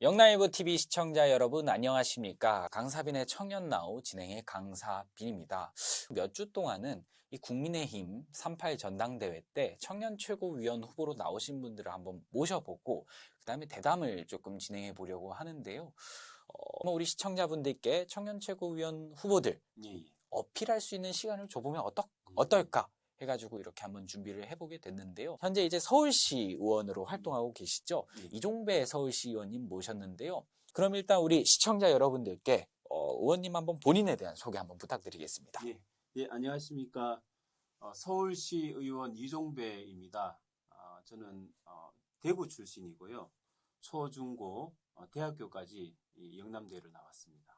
영라이브 TV 시청자 여러분 안녕하십니까? 강사빈의 청년나우 진행의 강사빈입니다. 몇 주 동안은 이 국민의힘 38 전당대회 때 청년 최고위원 후보로 나오신 분들을 한번 모셔보고 그 다음에 대담을 조금 진행해 보려고 하는데요. 우리 시청자분들께 청년 최고위원 후보들 어필할 수 있는 시간을 줘보면 어떨까? 해가지고 이렇게 한번 준비를 해보게 됐는데요. 현재 이제 서울시 의원으로 활동하고 계시죠. 이종배 서울시 의원님 모셨는데요. 그럼 일단 우리 시청자 여러분들께 의원님 한번 본인에 대한 소개 한번 부탁드리겠습니다. 안녕하십니까. 서울시 의원 이종배입니다. 저는 대구 출신이고요. 초중고 대학교까지 이 영남대를 나왔습니다.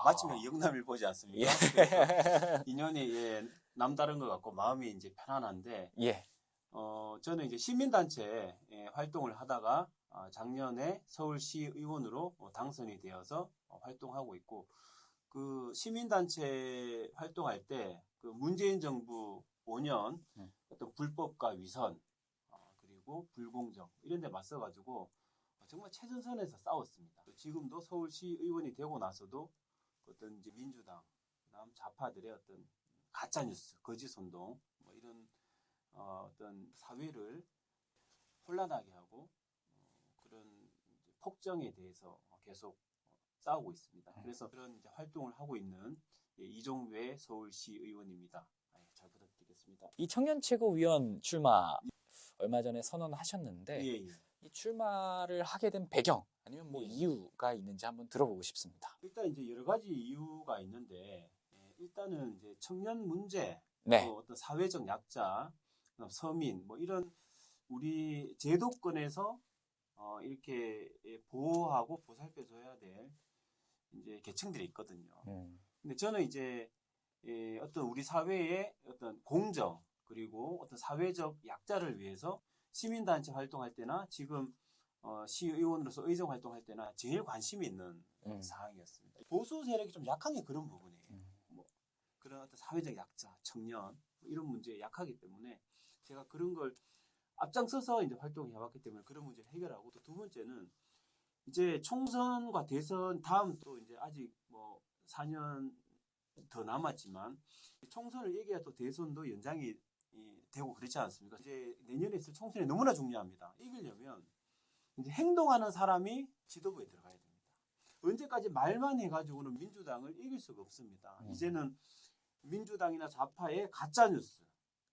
마침 영남을 보지 않습니까? 그래서 인연이 남다른 것 같고 마음이 이제 편안한데, 저는 이제 시민단체 활동을 하다가 작년에 서울시 의원으로 당선이 되어서 활동하고 있고, 그 시민단체 활동할 때 그 문재인 정부 5년 어떤 불법과 위선 그리고 불공정 이런 데 맞서가지고 정말 최전선에서 싸웠습니다. 지금도 서울시 의원이 되고 나서도 어떤 이제 민주당, 그다음 좌파들의 어떤 가짜 뉴스, 거짓 선동 이런 어떤 사회를 혼란하게 하고 그런 이제 폭정에 대해서 계속 싸우고 있습니다. 그래서 그런 이제 활동을 하고 있는 이종배 서울시 의원입니다. 잘 부탁드리겠습니다. 이 청년 최고위원 출마 얼마 전에 선언하셨는데 이 출마를 하게 된 배경 아니면 이유가 있는지 한번 들어보고 싶습니다. 일단 이제 여러 가지 이유가 있는데, 일단은 이제 청년 문제, 또 어떤 사회적 약자, 서민 이런 우리 제도권에서 이렇게 보호하고 보살펴줘야 될 이제 계층들이 있거든요. 근데 저는 이제 어떤 우리 사회의 어떤 공정 그리고 어떤 사회적 약자를 위해서 시민단체 활동할 때나 지금 시의원으로서 의정 활동할 때나 제일 관심이 있는 사항이었습니다. 보수 세력이 좀 약한 게 그런 부분이에요. 그런 어떤 사회적 약자, 청년 이런 문제에 약하기 때문에 제가 그런 걸 앞장서서 이제 활동해 왔기 때문에 그런 문제를 해결하고, 또 두 번째는 이제 총선과 대선 다음 또 이제 아직 4년 더 남았지만 총선을 얘기해야 또 대선도 연장이 되고 그렇지 않습니까? 이제 내년에 있을 총선이 너무나 중요합니다. 이기려면 이제 행동하는 사람이 지도부에 들어가야 됩니다. 언제까지 말만 해가지고는 민주당을 이길 수가 없습니다. 이제는 민주당이나 좌파의 가짜뉴스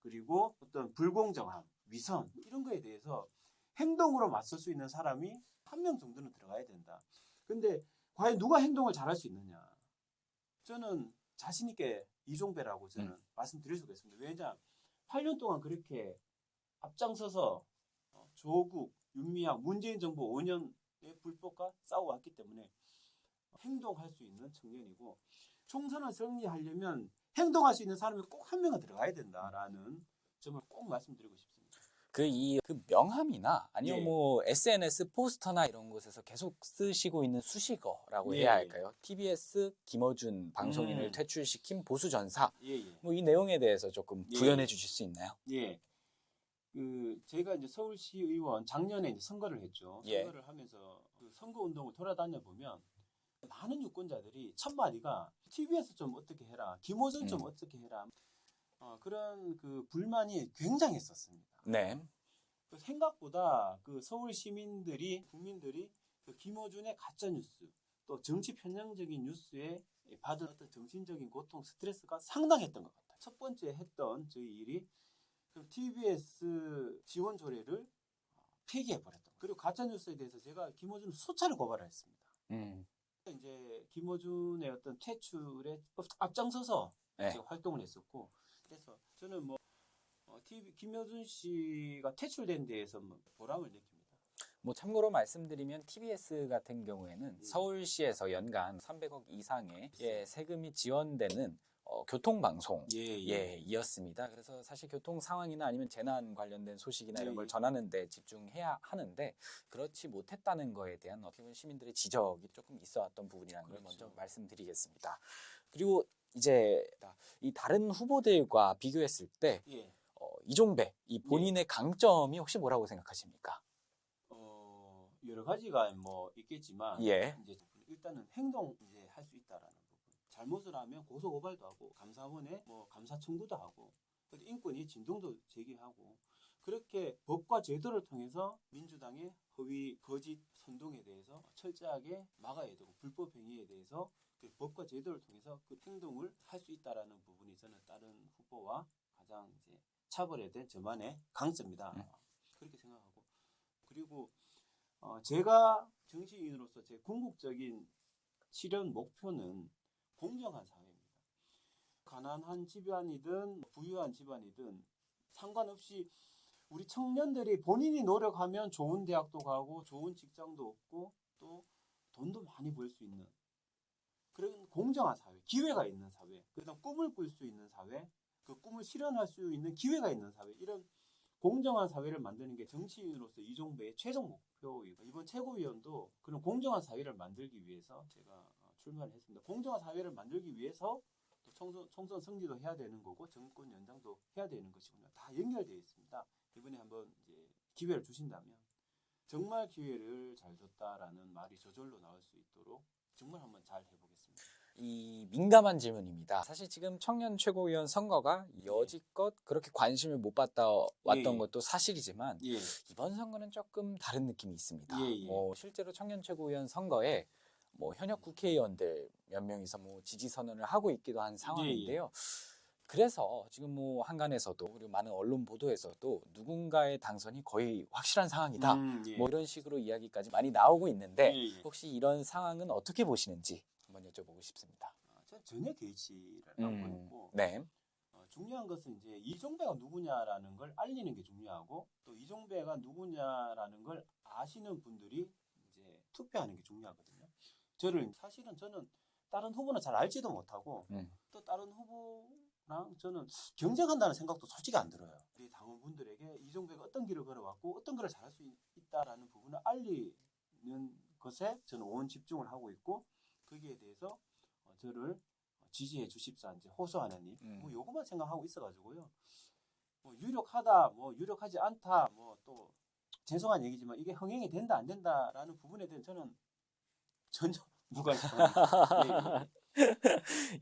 그리고 어떤 불공정함, 위선 이런 거에 대해서 행동으로 맞설 수 있는 사람이 한 명 정도는 들어가야 된다. 근데 과연 누가 행동을 잘할 수 있느냐? 저는 자신 있게 이종배라고 저는 말씀드릴 수가 있습니다. 왜냐? 8년 동안 그렇게 앞장서서 조국, 윤미향, 문재인 정부 5년의 불법과 싸워왔기 때문에 행동할 수 있는 청년이고, 총선을 승리하려면 행동할 수 있는 사람이 꼭 한 명은 들어가야 된다라는 점을 꼭 말씀드리고 싶습니다. 그 명함이나 아니면 SNS 포스터나 이런 곳에서 계속 쓰시고 있는 수식어라고 해야 할까요? TBS 김어준 방송인을 퇴출시킨 보수 전사. 이 내용에 대해서 조금 부연해 주실 수 있나요? 제가 이제 서울시 의원 작년에 이제 선거를 했죠. 선거를 하면서 그 선거 운동을 돌아다녀 보면 많은 유권자들이 첫 마디가 TBS 좀 어떻게 해라, 김어준 좀 어떻게 해라. 그런 그 불만이 굉장했었습니다. 생각보다 그 서울 시민들이, 국민들이 그 김어준의 가짜 뉴스, 또 정치 편향적인 뉴스에 받은 어떤 정신적인 고통, 스트레스가 상당했던 것 같아요. 첫 번째 했던 저희 일이 TBS 지원 조례를 폐기해버렸던 거예요. 그리고 가짜 뉴스에 대해서 제가 김어준을 수차례 고발을 했습니다. 이제 김어준의 어떤 퇴출에 앞장서서 제가 활동을 했었고, 그래서 저는 김어준 씨가 퇴출된 데에서 보람을 느낍니다. 참고로 말씀드리면 TBS 같은 경우에는 서울시에서 연간 300억 이상의 세금이 지원되는 교통방송이었습니다. 그래서 사실 교통 상황이나 아니면 재난 관련된 소식이나 이런 걸 전하는 데 집중해야 하는데 그렇지 못했다는 거에 대한 어떻게 보면 시민들의 지적이 조금 있어왔던 부분이라는 걸 먼저 말씀드리겠습니다. 그리고 이제 이 다른 후보들과 비교했을 때 이종배, 이 본인의 강점이 혹시 뭐라고 생각하십니까? 여러 가지가 뭐 있겠지만 예. 이제 일단은 행동 이제 할 수 있다라는 부분. 잘못을 하면 고소 고발도 하고 감사원에 뭐 감사 청구도 하고 인권위 진동도 제기하고 그렇게 법과 제도를 통해서 민주당의 허위 거짓 선동에 대해서 철저하게 막아야 되고 불법 행위에 대해서 그 법과 제도를 통해서 그 행동을 할 수 있다라는 부분이 저는 다른 후보와 가장 이제 차별화된 저만의 강점이다. 그렇게 생각하고 그리고 제가 정치인으로서 제 궁극적인 실현 목표는 공정한 사회입니다. 가난한 집안이든 부유한 집안이든 상관없이 우리 청년들이 본인이 노력하면 좋은 대학도 가고 좋은 직장도 얻고 또 돈도 많이 벌 수 있는 그런 공정한 사회, 기회가 있는 사회, 그다음 꿈을 꿀 수 있는 사회, 그 꿈을 실현할 수 있는 기회가 있는 사회, 이런 공정한 사회를 만드는 게 정치인으로서 이종배의 최종 목표이고 이번 최고위원도 그런 공정한 사회를 만들기 위해서 제가 출마를 했습니다. 공정한 사회를 만들기 위해서 또 총선 승리도 해야 되는 거고 정권 연장도 해야 되는 것이군요. 다 연결되어 있습니다. 이번에 한번 이제 기회를 주신다면 정말 기회를 잘 줬다라는 말이 저절로 나올 수 있도록 정말 한번 잘 해보겠습니다. 이 민감한 질문입니다. 사실 지금 청년 최고위원 선거가 여지껏 그렇게 관심을 못 받다 왔던 것도 사실이지만 이번 선거는 조금 다른 느낌이 있습니다. 실제로 청년 최고위원 선거에 뭐 현역 국회의원들 몇 명이서 뭐 지지 선언을 하고 있기도 한 상황인데요. 그래서 지금 뭐 한간에서도 그리고 많은 언론 보도에서도 누군가의 당선이 거의 확실한 상황이다. 뭐 이런 식으로 이야기까지 많이 나오고 있는데 혹시 이런 상황은 어떻게 보시는지 한번 여쭤보고 싶습니다. 저는 전혀 개의치를 않고 있고 네. 중요한 것은 이제 이종배가 누구냐라는 걸 알리는 게 중요하고 또 이종배가 누구냐라는 걸 아시는 분들이 이제 투표하는 게 중요하거든요. 사실은 저는 다른 후보는 잘 알지도 못하고 또 다른 후보랑 저는 경쟁한다는 생각도 솔직히 안 들어요. 우리 당원분들에게 이종배가 어떤 길을 걸어왔고 어떤 걸 잘할 수 있다라는 부분을 알리는 것에 저는 온 집중을 하고 있고 거기에 대해서 저를 지지해 주십사 이제 호소하는 일, 뭐 요것만 생각하고 있어가지고요. 뭐 유력하다, 뭐 유력하지 않다, 뭐 또 죄송한 얘기지만 이게 흥행이 된다 안 된다라는 부분에 대해서 저는 전혀 무관심합니다.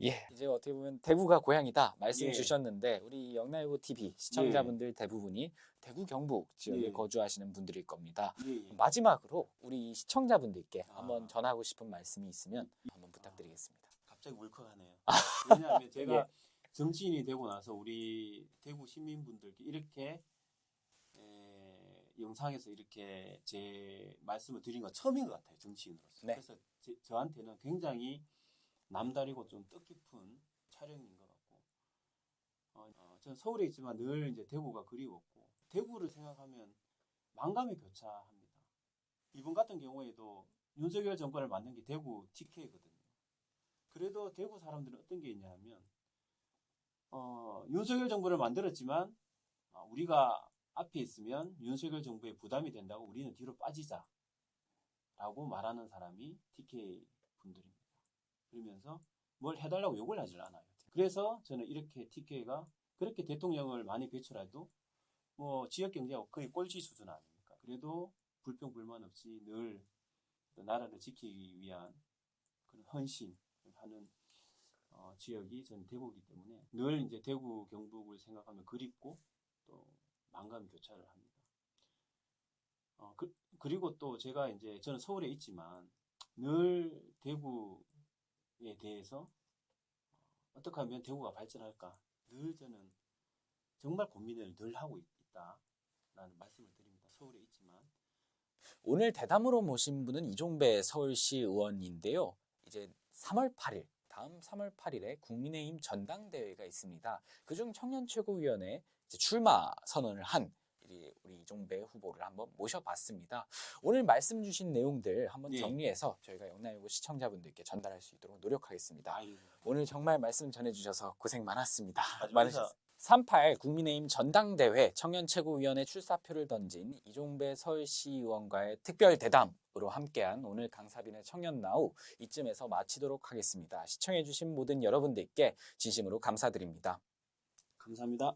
예. 이제 어떻게 보면 대구가 고향이다 말씀 주셨는데 우리 영나일보 TV 시청자분들 대부분이 대구 경북 지역에 거주하시는 분들일 겁니다. 마지막으로 우리 시청자분들께 한번 전하고 싶은 말씀이 있으면 한번 부탁드리겠습니다. 갑자기 울컥하네요. 왜냐하면 제가 정치인이 되고 나서 우리 대구 시민분들께 이렇게 영상에서 이렇게 제 말씀을 드린 건 처음인 것 같아요. 정치인으로서. 그래서 저한테는 굉장히 남다르고 좀 뜻깊은 촬영인 것 같고 저는 서울에 있지만 늘 이제 대구가 그리웠고 대구를 생각하면 만감이 교차합니다. 이번 같은 경우에도 윤석열 정권을 만든 게 대구 TK거든요. 그래도 대구 사람들은 어떤 게 있냐 하면 윤석열 정부를 만들었지만 우리가 앞에 있으면 윤석열 정부에 부담이 된다고 우리는 뒤로 빠지자 라고 말하는 사람이 TK 분들입니다. 그러면서 뭘 해달라고 욕을 하질 않아요. 그래서 저는 이렇게 TK가 그렇게 대통령을 많이 배출해도 뭐 지역 경제가 거의 꼴찌 수준 아닙니까? 그래도 불평 불만 없이 늘 나라를 지키기 위한 그런 헌신을 하는 지역이 저는 대구이기 때문에 늘 이제 대구 경북을 생각하면 그립고 또 만감 교차를 합니다. 그리고 또 제가 이제 저는 서울에 있지만 늘 대구에 대해서 어떻게 하면 대구가 발전할까 늘 저는 정말 고민을 늘 하고 있다라는 말씀을 드립니다. 서울에 있지만 오늘 대담으로 모신 분은 이종배 서울시 의원인데요. 이제 3월 8일 다음 3월 8일에 국민의힘 전당대회가 있습니다. 그중 청년 최고위원회 출마 선언을 한 우리 이종배 후보를 한번 모셔봤습니다. 오늘 말씀 주신 내용들 한번 정리해서 저희가 영나일보 시청자분들께 전달할 수 있도록 노력하겠습니다. 오늘 정말 말씀 전해주셔서 고생 많았습니다. 38 국민의힘 전당대회 청년 최고위원회 출사표를 던진 이종배 서울시의원과의 특별 대담으로 함께한 오늘 강사빈의 청년나우 이쯤에서 마치도록 하겠습니다. 시청해주신 모든 여러분들께 진심으로 감사드립니다. 감사합니다.